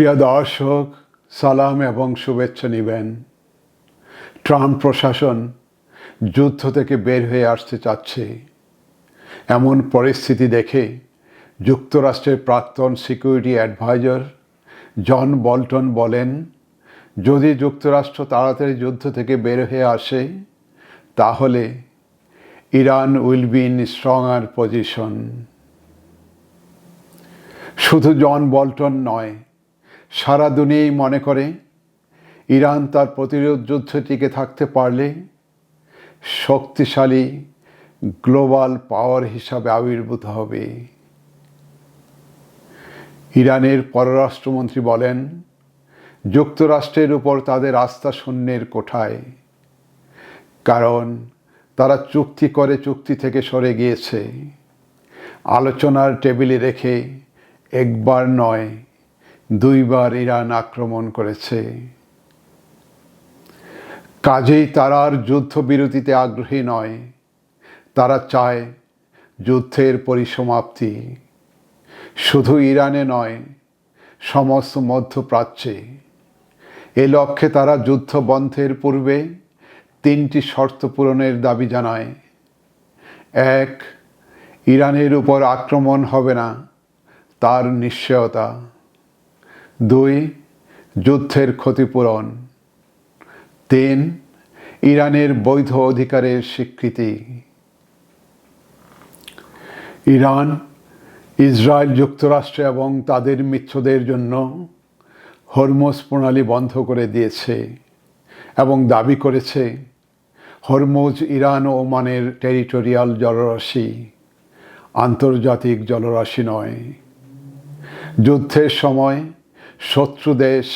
প্রিয় দর্শক, সালাম এবং শুভেচ্ছা নেবেন। ট্রাম্প প্রশাসন যুদ্ধ থেকে বের হয়ে আসতে চাচ্ছে। এমন পরিস্থিতি দেখে যুক্তরাষ্ট্রের প্রাক্তন সিকিউরিটি অ্যাডভাইজার জন বল্টন বলেন, যদি যুক্তরাষ্ট্র তাড়াতাড়ি যুদ্ধ থেকে বের হয়ে আসে তাহলে Iran will be in stronger position. শুধু জন বল্টন নয়, সারা দুনিয়াই মনে করে ইরান তার প্রতিরোধ যুদ্ধে টিকে থাকতে পারলে শক্তিশালী গ্লোবাল পাওয়ার হিসাবে আবির্ভূত হবে। ইরানের পররাষ্ট্রমন্ত্রী বলেন, যুক্তরাষ্ট্রের উপর তাদের আস্থা শূন্যের কোঠায়, কারণ তারা চুক্তি করে চুক্তি থেকে সরে গিয়েছে। আলোচনার টেবিলে রেখে একবার নয়, দুইবার ইরান আক্রমণ করেছে। কাজেই তারা আর যুদ্ধবিরতিতে আগ্রহী নয়, তারা চায় যুদ্ধের পরিসমাপ্তি। শুধু ইরানে নয়, সমস্ত মধ্যপ্রাচ্যে। এ লক্ষ্যে তারা যুদ্ধ বন্ধের পূর্বে 3টি শর্ত পূরণের দাবি জানায়। 1. ইরানের উপর আক্রমণ হবে না, তার নিশ্চয়তা। 2. যুদ্ধের ক্ষতিপূরণ। 3. ইরানের বৈধ অধিকারের স্বীকৃতি। ইরান, ইসরায়েল, যুক্তরাষ্ট্র এবং তাদের মিত্রদের জন্য হরমুজ প্রণালী বন্ধ করে দিয়েছে এবং দাবি করেছে হরমুজ ইরান ও ওমানের টেরিটোরিয়াল জলরাশি, আন্তর্জাতিক জলরাশি নয়। যুদ্ধের সময় শত্রু দেশ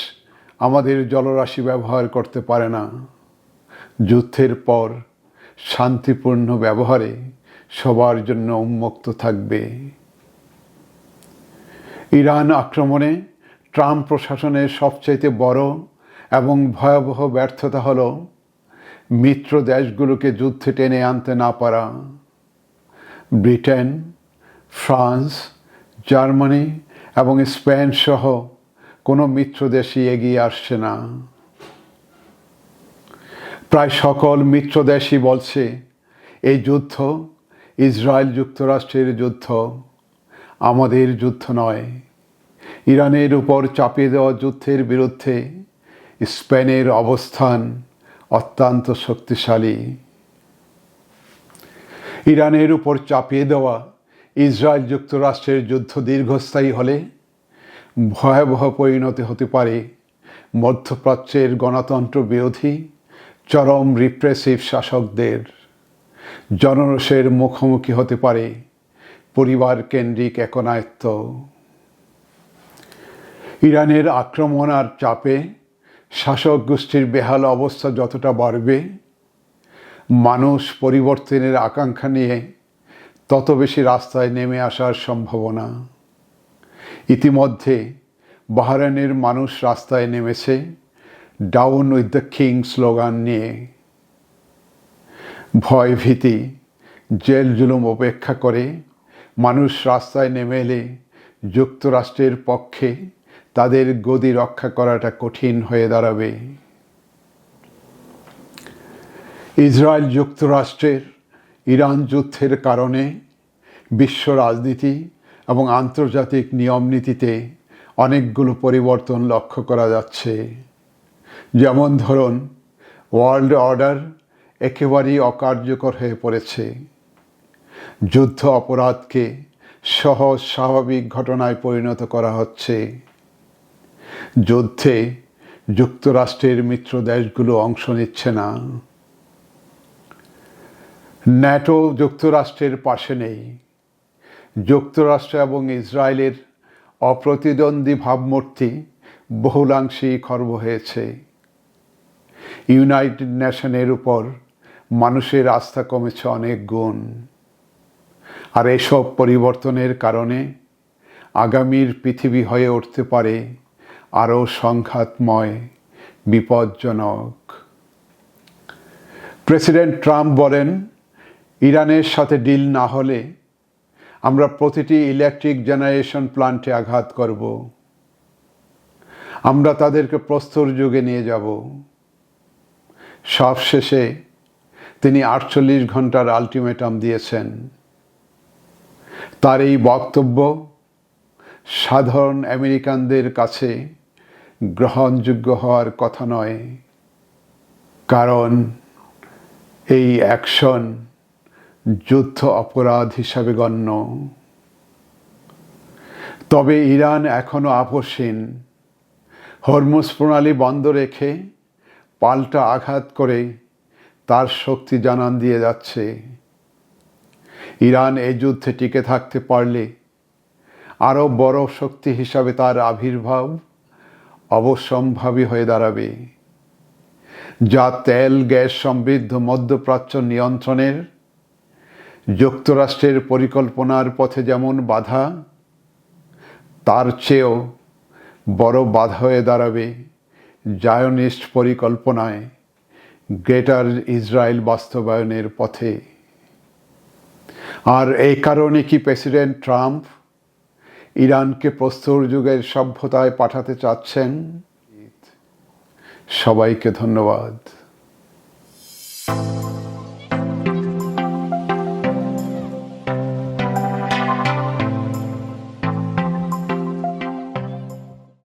আমাদের জলরাশি ব্যবহার করতে পারে না। যুদ্ধের পর শান্তিপূর্ণ ব্যবহারে সবার জন্য উন্মুক্ত থাকবে। ইরান আক্রমণে ট্রাম্প প্রশাসনের সবচাইতে বড় এবং ভয়াবহ ব্যর্থতা হল মিত্র দেশগুলোকে যুদ্ধে টেনে আনতে না পারা। ব্রিটেন, ফ্রান্স, জার্মানি এবং স্পেন সহ কোনো মিত্র দেশই এগিয়ে আসছে না। প্রায় সকল মিত্র দেশই বলছে এই যুদ্ধ ইসরায়েল যুক্তরাষ্ট্রের যুদ্ধ, আমাদের যুদ্ধ নয়। ইরানের উপর চাপিয়ে দেওয়া যুদ্ধের বিরুদ্ধে স্পেনের অবস্থান অত্যন্ত শক্তিশালী। ইরানের উপর চাপিয়ে দেওয়া ইসরায়েল যুক্তরাষ্ট্রের যুদ্ধ দীর্ঘস্থায়ী হলে ভয়াবহ পরিণতি হতে পারে মধ্যপ্রাচ্যের গণতন্ত্র বিরোধী চরম রিপ্রেসিভ শাসকদের। জনরোষের মুখোমুখি হতে পারে পরিবার কেন্দ্রিক একনায়ত্ব। ইরানের আক্রমণ আর চাপে শাসক গোষ্ঠীর বেহাল অবস্থা যতটা বাড়বে, মানুষ পরিবর্তনের আকাঙ্ক্ষা নিয়ে তত বেশি রাস্তায় নেমে আসার সম্ভাবনা। ইতিমধ্যে বাহরাইনের মানুষ রাস্তায় নেমেছে down with the king slogan নিয়ে। ভয় ভীতি, জেল জুলুম উপেক্ষা করে মানুষ রাস্তায় নেমে এলে যুক্তরাষ্ট্রের পক্ষে তাদের গদি রক্ষা করাটা কঠিন হয়ে দাঁড়াবে। ইসরায়েল যুক্তরাষ্ট্রের ইরান যুদ্ধের কারণে বিশ্ব রাজনীতি এবং আন্তর্জাতিক নিয়ম নীতিতে অনেকগুলো পরিবর্তন লক্ষ্য করা যাচ্ছে। যেমন ধরুন, ওয়ার্ল্ড অর্ডার একেবারেই অকার্যকর হয়ে পড়েছে। যুদ্ধ অপরাধকে সহজ স্বাভাবিক ঘটনায় পরিণত করা হচ্ছে। যুদ্ধে যুক্তরাষ্ট্রের মিত্র দেশগুলো অংশ নিচ্ছে না। ন্যাটো যুক্তরাষ্ট্রের পাশে নেই। যুক্তরাষ্ট্র এবং ইসরায়েলের অপ্রতিদ্বন্দ্বী ভাবমূর্তি বহুলাংশেই খর্ব হয়েছে। ইউনাইটেড নেশনের উপর মানুষের আস্থা কমেছে অনেক গুণ। আর এসব পরিবর্তনের কারণে আগামীর পৃথিবী হয়ে উঠতে পারে আরও সংঘাতময়, বিপজ্জনক। প্রেসিডেন্ট ট্রাম্প বলেন, ইরানের সাথে ডিল না হলে আমরা প্রতিটি ইলেকট্রিক জেনারেশন প্ল্যান্টে আঘাত করব। আমরা তাদেরকে প্রস্তর যুগে নিয়ে যাব। সবশেষে তিনি 48 ঘন্টার আলটিমেটাম দিয়েছেন। তার এই বক্তব্য সাধারণ আমেরিকানদের কাছে গ্রহণযোগ্য হওয়ার কথা নয়, কারণ এই অ্যাকশন যুদ্ধ অপরাধ হিসাবে গণ্য। তবে ইরান এখনও আপোষহীন। হরমুজ প্রণালী বন্ধ রেখে পাল্টা আঘাত করে তার শক্তি জানান দিয়ে যাচ্ছে। ইরান এই যুদ্ধে টিকে থাকতে পারলে আরও বড় শক্তি হিসাবে তার আবির্ভাব অবশ্যম্ভাবী হয়ে দাঁড়াবে, যা তেল গ্যাস সমৃদ্ধ মধ্যপ্রাচ্য নিয়ন্ত্রণের যুক্তরাষ্ট্রের পরিকল্পনার পথে যেমন বাধা, তার চেয়েও বড় বাধা হয়ে দাঁড়াবে জায়নিস্ট পরিকল্পনায় গ্রেটার ইসরায়েল বাস্তবায়নের পথে। আর এই কারণে কি প্রেসিডেন্ট ট্রাম্প ইরানকে প্রস্তর যুগের সভ্যতায় পাঠাতে চাচ্ছেন? সবাইকে ধন্যবাদ।